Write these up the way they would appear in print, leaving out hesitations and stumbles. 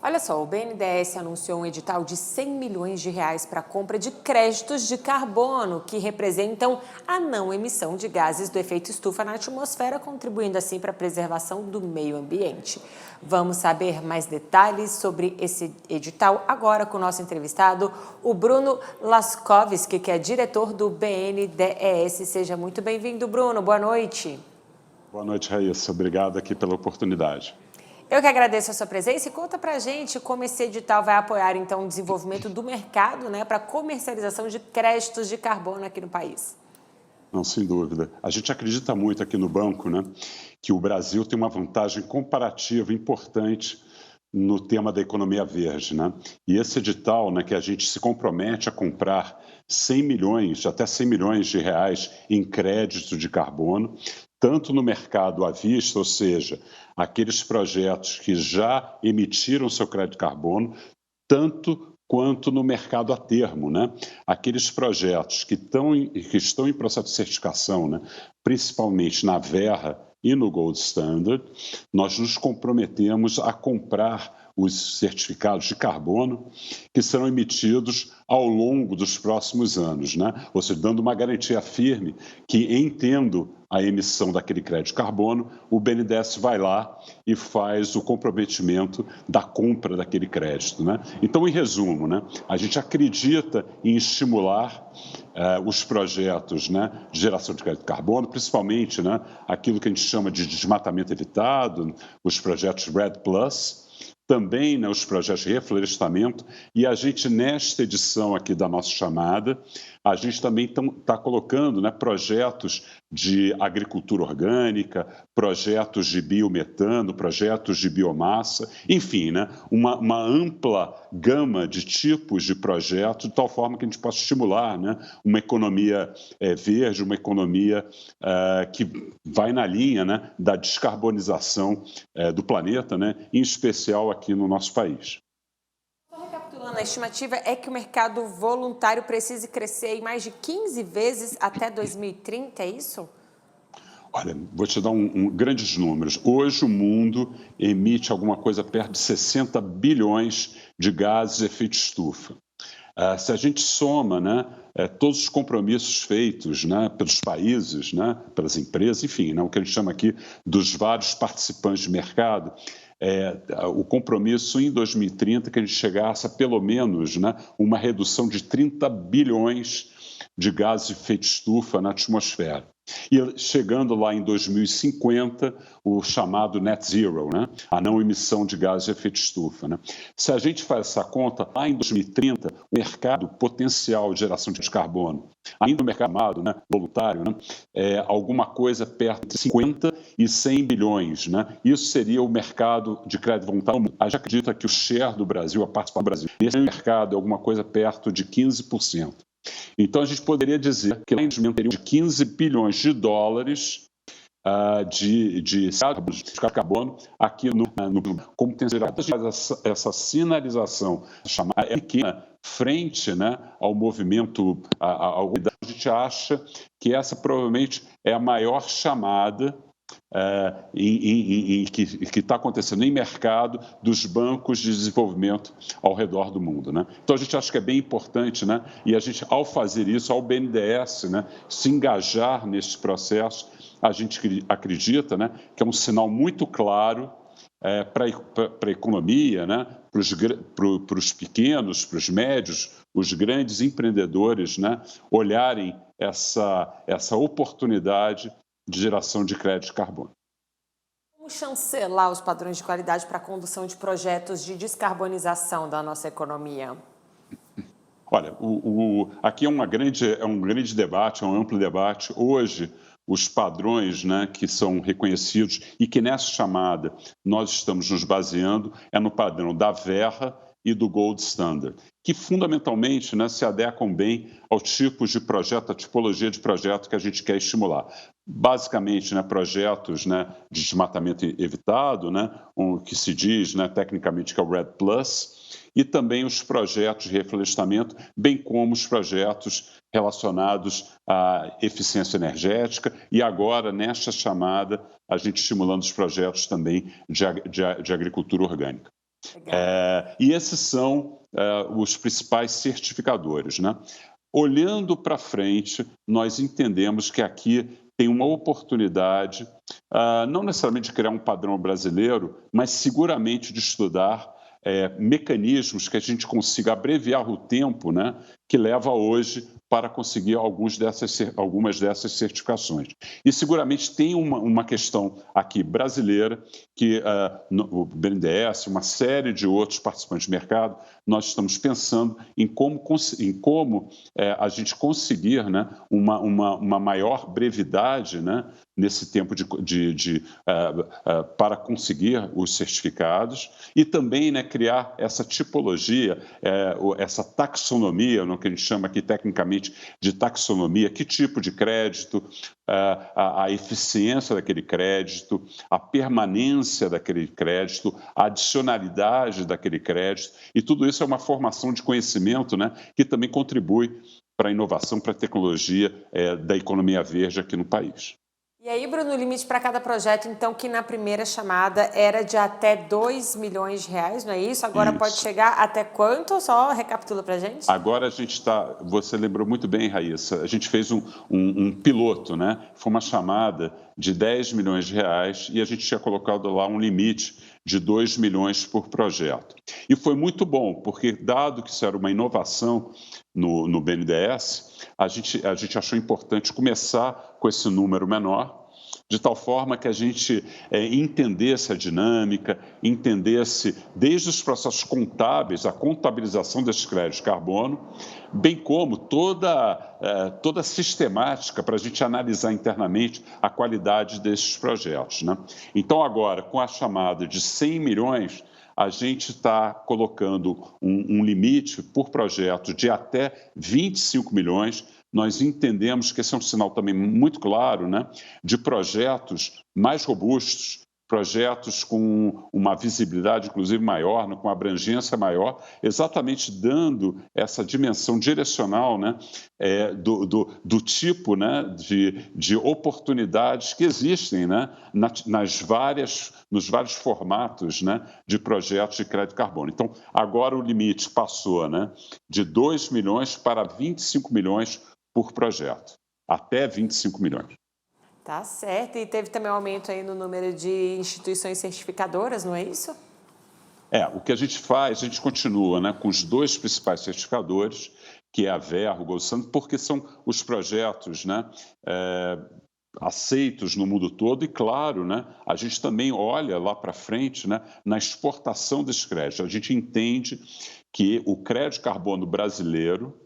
Olha só, o BNDES anunciou um edital de 100 milhões de reais para a compra de créditos de carbono, que representam a não emissão de gases do efeito estufa na atmosfera, contribuindo assim para a preservação do meio ambiente. Vamos saber mais detalhes sobre esse edital agora com o nosso entrevistado, o Bruno Laskovski, que é diretor do BNDES. Seja muito bem-vindo, Bruno. Boa noite. Boa noite, Raíssa. Obrigado aqui pela oportunidade. Eu que agradeço a sua presença e conta pra gente como esse edital vai apoiar, então, o desenvolvimento do mercado, né, para comercialização de créditos de carbono aqui no país. Não, sem dúvida. A gente acredita muito aqui no banco, né, que o Brasil tem uma vantagem comparativa importante no tema da economia verde, né? E esse edital, né, que a gente se compromete a comprar 100 milhões, até 100 milhões de reais em crédito de carbono, tanto no mercado à vista, ou seja, aqueles projetos que já emitiram seu crédito de carbono, tanto quanto no mercado a termo, né? Aqueles projetos que estão em processo de certificação, né? Principalmente na Verra e no Gold Standard, nós nos comprometemos a comprar os certificados de carbono que serão emitidos ao longo dos próximos anos, né? Ou seja, dando uma garantia firme que, entendo a emissão daquele crédito de carbono, o BNDES vai lá e faz o comprometimento da compra daquele crédito, né? Então, em resumo, né, a gente acredita em estimular os projetos, né, de geração de crédito de carbono, principalmente, né, aquilo que a gente chama de desmatamento evitado, os projetos REDD+, também, né, os projetos de reflorestamento, e a gente, nesta edição aqui da nossa chamada, a gente também está colocando, né, projetos de agricultura orgânica, projetos de biometano, projetos de biomassa, enfim, né, uma ampla gama de tipos de projetos, de tal forma que a gente possa estimular, né, uma economia verde, uma economia que vai na linha, né, da descarbonização do planeta, né, em especial aqui no nosso país. Recapitulando, a estimativa é que o mercado voluntário precise crescer em mais de 15 vezes até 2030, é isso? Olha, vou te dar grandes números. Hoje o mundo emite alguma coisa perto de 60 bilhões de gases de efeito estufa. Se a gente soma, né, todos os compromissos feitos, né, pelos países, né, pelas empresas, enfim, né, o que a gente chama aqui dos vários participantes de mercado, o compromisso em 2030 que a gente chegasse a pelo menos, né, uma redução de 30 bilhões de gases de efeito estufa na atmosfera. E chegando lá em 2050, o chamado net zero, né? A não emissão de gases de efeito estufa. Né? Se a gente faz essa conta, lá em 2030, o mercado potencial de geração de carbono, ainda o mercado chamado, né, voluntário, né, alguma coisa perto de 50 e 100 bilhões. Né? Isso seria o mercado de crédito voluntário. A gente acredita que o share do Brasil, a participação do Brasil, nesse mercado é alguma coisa perto de 15%. Então, a gente poderia dizer que lá em teria de 15 bilhões de dólares de carbono aqui como tem essa sinalização chamada pequena frente, né, ao movimento, a gente acha que essa provavelmente é a maior chamada que está acontecendo em mercado dos bancos de desenvolvimento ao redor do mundo. Né? Então, a gente acha que é bem importante, né? E a gente, ao fazer isso, ao BNDES, né, se engajar nesse processo, a gente acredita, né, que é um sinal muito claro para a economia, né, para os pequenos, para os médios, os grandes empreendedores, né, olharem essa oportunidade de geração de crédito de carbono. Como chancelar os padrões de qualidade para a condução de projetos de descarbonização da nossa economia? Olha, aqui é um grande debate, é um amplo debate. Hoje, os padrões, né, que são reconhecidos e que nessa chamada nós estamos nos baseando é no padrão da Verra e do Gold Standard, que fundamentalmente, né, se adequam bem ao tipo de projeto, à tipologia de projeto que a gente quer estimular. Basicamente, né, projetos, né, de desmatamento evitado, né, que se diz, né, tecnicamente que é o REDD+, e também os projetos de reflorestamento, bem como os projetos relacionados à eficiência energética e agora, nesta chamada, a gente estimulando os projetos também de agricultura orgânica. Legal. E esses são os principais certificadores, né? Olhando para frente, nós entendemos que aqui tem uma oportunidade, não necessariamente de criar um padrão brasileiro, mas seguramente de estudar mecanismos que a gente consiga abreviar o tempo, né, que leva hoje para conseguir algumas dessas certificações. E seguramente tem uma questão aqui brasileira que o BNDES, uma série de outros participantes de mercado, nós estamos pensando em como a gente conseguir, né, uma maior brevidade, né, nesse tempo para conseguir os certificados e também, né, criar essa tipologia, essa taxonomia, no que a gente chama aqui tecnicamente de taxonomia, que tipo de crédito, a eficiência daquele crédito, a permanência daquele crédito, a adicionalidade daquele crédito, e tudo isso é uma formação de conhecimento, né, que também contribui para a inovação, para a tecnologia da economia verde aqui no país. E aí, Bruno, o limite para cada projeto, então, que na primeira chamada era de até 2 milhões de reais, não é isso? Agora pode Isso. chegar até quanto? Só recapitula para a gente. Agora a gente está, você lembrou muito bem, Raíssa, a gente fez um piloto, né? Foi uma chamada de 10 milhões de reais e a gente tinha colocado lá um limite de 2 milhões por projeto. E foi muito bom, porque dado que isso era uma inovação no BNDES, a gente achou importante começar com esse número menor, de tal forma que a gente entendesse a dinâmica, entendesse desde os processos contábeis, a contabilização desses créditos de carbono, bem como toda a sistemática para a gente analisar internamente a qualidade desses projetos, né? Então, agora, com a chamada de 100 milhões, a gente está colocando um limite por projeto de até 25 milhões. Nós entendemos que esse é um sinal também muito claro, né, de projetos mais robustos, projetos com uma visibilidade, inclusive, maior, né, com abrangência maior, exatamente dando essa dimensão direcional, né, do tipo, né, de oportunidades que existem, né, nos vários formatos, né, de projetos de crédito carbono. Então, agora o limite passou, né, de 2 milhões para 25 milhões por projeto, até 25 milhões. Tá certo. E teve também um aumento aí no número de instituições certificadoras, não é isso? O que a gente faz, a gente continua, né, com os dois principais certificadores, que é a Verro, o Gold Standard, porque são os projetos, né, aceitos no mundo todo e, claro, né, a gente também olha lá para frente, né, na exportação desses créditos. A gente entende que o crédito carbono brasileiro,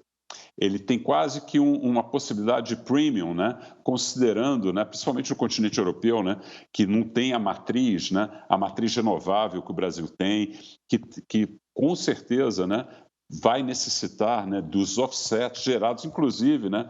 ele tem quase que uma possibilidade de premium, né? Considerando, né, principalmente no continente europeu, né, que não tem a matriz, né, a matriz renovável que o Brasil tem, que com certeza, né, vai necessitar, né, dos offsets gerados, inclusive, né,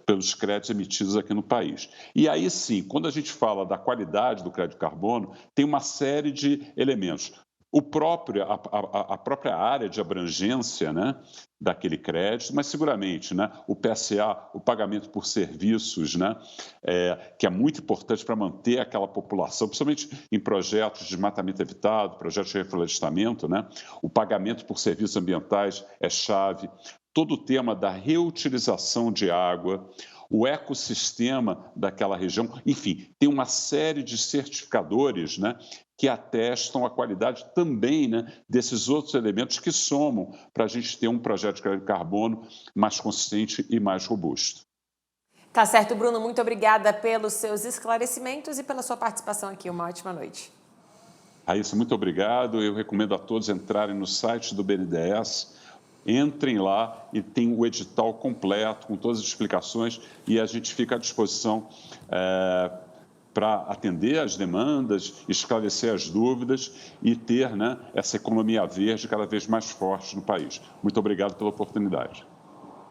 pelos créditos emitidos aqui no país. E aí sim, quando a gente fala da qualidade do crédito carbono, tem uma série de elementos. A própria área de abrangência, né, daquele crédito, mas seguramente, né, o PSA, o pagamento por serviços, né, que é muito importante para manter aquela população, principalmente em projetos de desmatamento evitado, projetos de reflorestamento, né, o pagamento por serviços ambientais é chave, todo o tema da reutilização de água, o ecossistema daquela região, enfim, tem uma série de certificadores, né, que atestam a qualidade também, né, desses outros elementos que somam para a gente ter um projeto de crédito de carbono mais consistente e mais robusto. Tá certo, Bruno. Muito obrigada pelos seus esclarecimentos e pela sua participação aqui. Uma ótima noite. Raíssa, muito obrigado. Eu recomendo a todos entrarem no site do BNDES, entrem lá e tem o edital completo, com todas as explicações, e a gente fica à disposição para atender as demandas, esclarecer as dúvidas e ter, né, essa economia verde cada vez mais forte no país. Muito obrigado pela oportunidade.